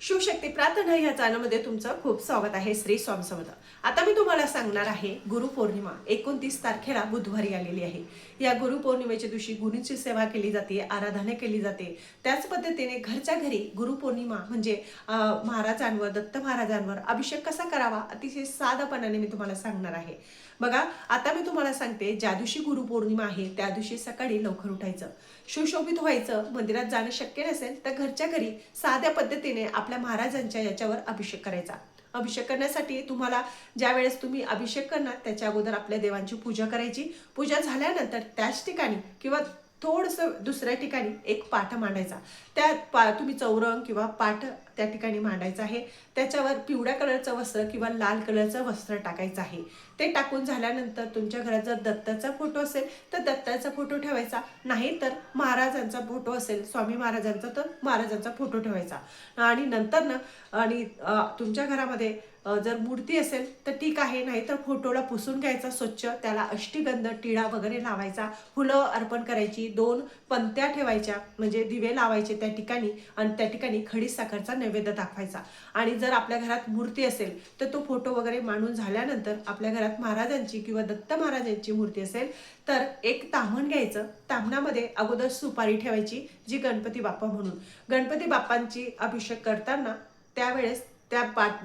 शिवशक्ती प्रार्थना या चॅनलमध्ये तुमचं खूप स्वागत आहे। श्री स्वामी समर्थ। आता मी तुम्हाला सांगणार आहे गुरुपौर्णिमा 29 तारखेला बुधवारी आलेली आहे। या गुरुपौर्णिमेच्या दिवशी गुरूंची सेवा केली जाते, आराधना केली जाते। त्याच पद्धतीने घरच्या घरी गुरुपौर्णिमा म्हणजे महाराजांवर, दत्त महाराजांवर अभिषेक कसा करावा अतिशय साधेपणाने मी तुम्हाला सांगणार आहे। बघा, आता मी तुम्हाला सांगते, ज्या दिवशी गुरुपौर्णिमा आहे त्या दिवशी सकाळी लवकर उठायचं, सुशोभित व्हायचं। मंदिरात जाणं शक्य नसेल तर घरच्या घरी साध्या पद्धतीने आपल्या महाराजांच्या याच्यावर अभिषेक करायचा। अभिषेक करण्यासाठी तुम्हाला ज्या वेळेस तुम्ही अभिषेक करणार त्याच्या अगोदर आपल्या देवांची पूजा करायची। पूजा झाल्यानंतर त्याच ठिकाणी किंवा थोडंसं दुसऱ्या ठिकाणी एक पाठ मांडायचा। त्या तुम्ही चौरंग किंवा पाठ त्या ठिकाणी मांडायचा आहे। त्याच्यावर पिवळ्या कलरचं वस्त्र किंवा लाल कलरचं वस्त्र टाकायचं आहे। ते टाकून झाल्यानंतर तुमच्या घरात जर दत्ताचा फोटो असेल तर दत्ताचा फोटो ठेवायचा, नाही तर महाराजांचा फोटो असेल, स्वामी महाराजांचा, तर महाराजांचा फोटो ठेवायचा। आणि नंतर तुमच्या घरामध्ये जर मूर्ती असेल तर ठीक आहे, नाही तर फोटोला पुसून घ्यायचा स्वच्छ, त्याला अष्टगंध टिळा वगैरे लावायचा, फुलं अर्पण करायची, 2 पंत्या ठेवायच्या म्हणजे दिवे लावायचे त्या ठिकाणी, आणि त्या ठिकाणी खडी साखरचा नैवेद्य दाखवायचा। आणि जर आपल्या घरात मूर्ती असेल तर तो फोटो वगैरे मांडून झाल्यानंतर आपल्या घरात महाराजांची किंवा दत्त महाराजांची मूर्ती असेल तर एक ताम्हण घ्यायचं। ताम्हणामध्ये अगोदर सुपारी ठेवायची, जी गणपती बाप्पा म्हणून गणपती बाप्पांची अभिषेक करताना त्यावेळेस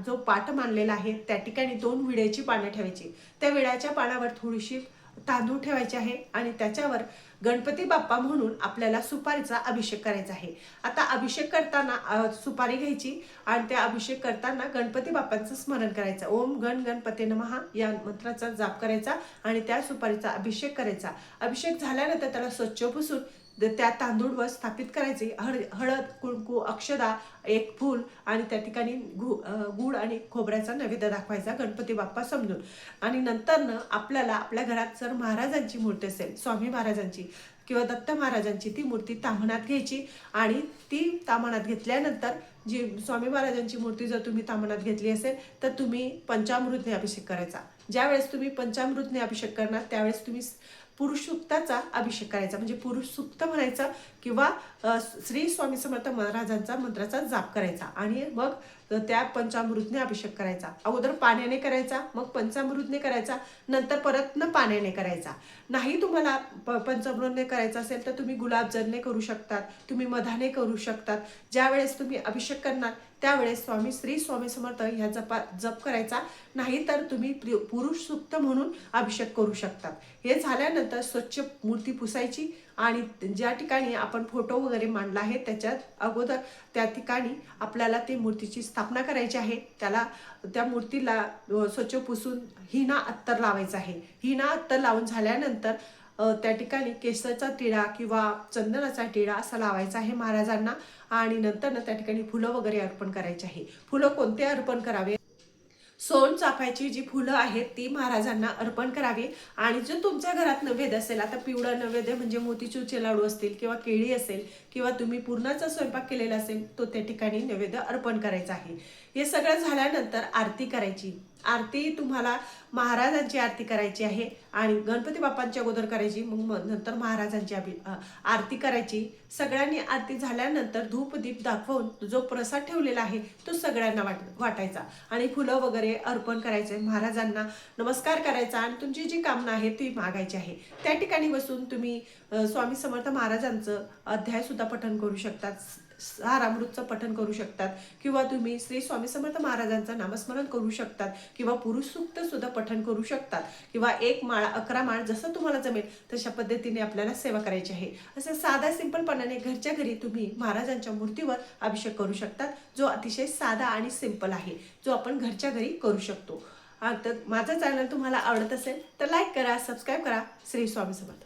जो पाठ मांडलेला आहे त्या ठिकाणी 2 विड्याची पानं ठेवायची। त्या विड्याच्या पानावर थोडीशी तांदूळ ठेवायचे आहे आणि त्याच्यावर गणपती बाप्पा म्हणून आपल्याला सुपारीचा अभिषेक करायचा आहे। आता अभिषेक करताना सुपारी घ्यायची आणि त्या अभिषेक करताना गणपती बाप्पांचं स्मरण करायचं। ओम गण गणपते नमः या मंत्राचा जाप करायचा आणि त्या सुपारीचा अभिषेक करायचा। अभिषेक झाल्यानंतर त्याला स्वच्छ पुसून त्या तांदूळवर स्थापित करायचे। हळद, कुंकू, अक्षदा, एक फूल आणि त्या ठिकाणी गुळ आणि खोबऱ्याचा नैवेद्य दाखवायचा गणपती बाप्पा समजून। आणि नंतर आपल्याला आपल्या घरात जर महाराजांची मूर्ती असेल, स्वामी महाराजांची किंवा दत्त महाराजांची, ती मूर्ती ताम्हणात घ्यायची आणि ती ताम्हणात घेतल्यानंतर जी स्वामी महाराजांची मूर्ती जर तुम्ही ताम्हणात घेतली असेल तर तुम्ही पंचामृतने अभिषेक करायचा। ज्यावेळेस तुम्ही पंचामृतने अभिषेक करणार त्यावेळेस तुम्ही पुरुष सूक्ताचा अभिषेक करायचा, म्हणजे पुरुष सूक्त म्हणायचं किंवा श्री स्वामी समर्थ महाराजांचा मंत्राचा जाप करायचा आणि मग त्या पंचामृतने अभिषेक करायचा। अगोदर पाण्याने करायचा, मग पंचामृतने करायचा, नंतर परत पाण्याने करायचा। नाही तुम्हाला पंचामृतने करायचा असेल तर तुम्ही गुलाबजलने करू शकतात, तुम्ही मधाने करू शकतात। ज्यावेळेस तुम्ही अभिषेक करणार त्यावेळेस श्री स्वामी समर्थ ह्या जप करायचा, नाही तर तुम्ही पुरुष सूक्त म्हणून अभिषेक करू शकतात। हे झाल्यानंतर स्वच्छ मूर्ती पुसायची आणि ज्या ठिकाणी आपण फोटो वगैरे मांडला आहे त्याच्यात अगोदर त्या ठिकाणी आपल्याला ती मूर्तीची स्थापना करायची आहे। त्या मूर्तीला स्वच्छ पुसून हिना अत्तर लावायचा आहे। हिना अत्तर लावून झाल्यानंतर त्या ठिकाणी केसरचा टिळा किंवा चंदनाचा टिळा असा लावायचा आहे महाराजांना आणि नंतर त्या ठिकाणी फुलं वगैरे अर्पण करायची आहे। फुलं कोणते अर्पण करावे? सोनचाफ्याची जी फुलं आहेत ती महाराजांना अर्पण करावी। आणि जर तुमच्या घरात नैवेद्य असेल, आता पिवळा नैवेद्य म्हणजे मोतीचूरचे लाडू असतील किंवा केळी असेल किंवा तुम्ही पुरणाचा स्वयंपाक केलेला असेल तो त्या ठिकाणी नैवेद्य अर्पण करायचा आहे। हे सगळं झाल्यानंतर आरती करायची। आरती तुम्हाला महाराजांची आरती करायची आहे आणि गणपती बाप्पांच्या अगोदर करायची, मग नंतर महाराजांची आरती करायची। सगळ्यांनी आरती झाल्यानंतर धूप दीप दाखवून जो प्रसाद ठेवलेला आहे तो सगळ्यांना वाटायचा आणि फुलं वगैरे अर्पण करायचे, महाराजांना नमस्कार करायचा आणि तुमची जी कामना आहे ती मागायची आहे। त्या ठिकाणी बसून तुम्ही स्वामी समर्थ महाराजांचं अध्याय सुद्धा पठण करू शकतात, सारामृतचं पठण करू शकतात किंवा तुम्ही श्री स्वामी समर्थ महाराजांचं नामस्मरण करू शकतात किंवा पुरुष सूक्त सुद्धा पठण करू शकतात किंवा 1 माळ 11 माळ जसं तुम्हाला जमेल तशा पद्धतीने आपल्याला सेवा करायची आहे। असं साधा सिंपलपणाने घरच्या घरी तुम्ही महाराजांच्या मूर्तीवर अभिषेक करू शकतात, जो अतिशय साधा आणि सिंपल आहे, जो आपण घरच्या घरी करू शकतो। तर माझं चॅनल तुम्हाला आवडत असेल तर लाईक करा, सबस्क्राईब करा। श्री स्वामी समर्थ।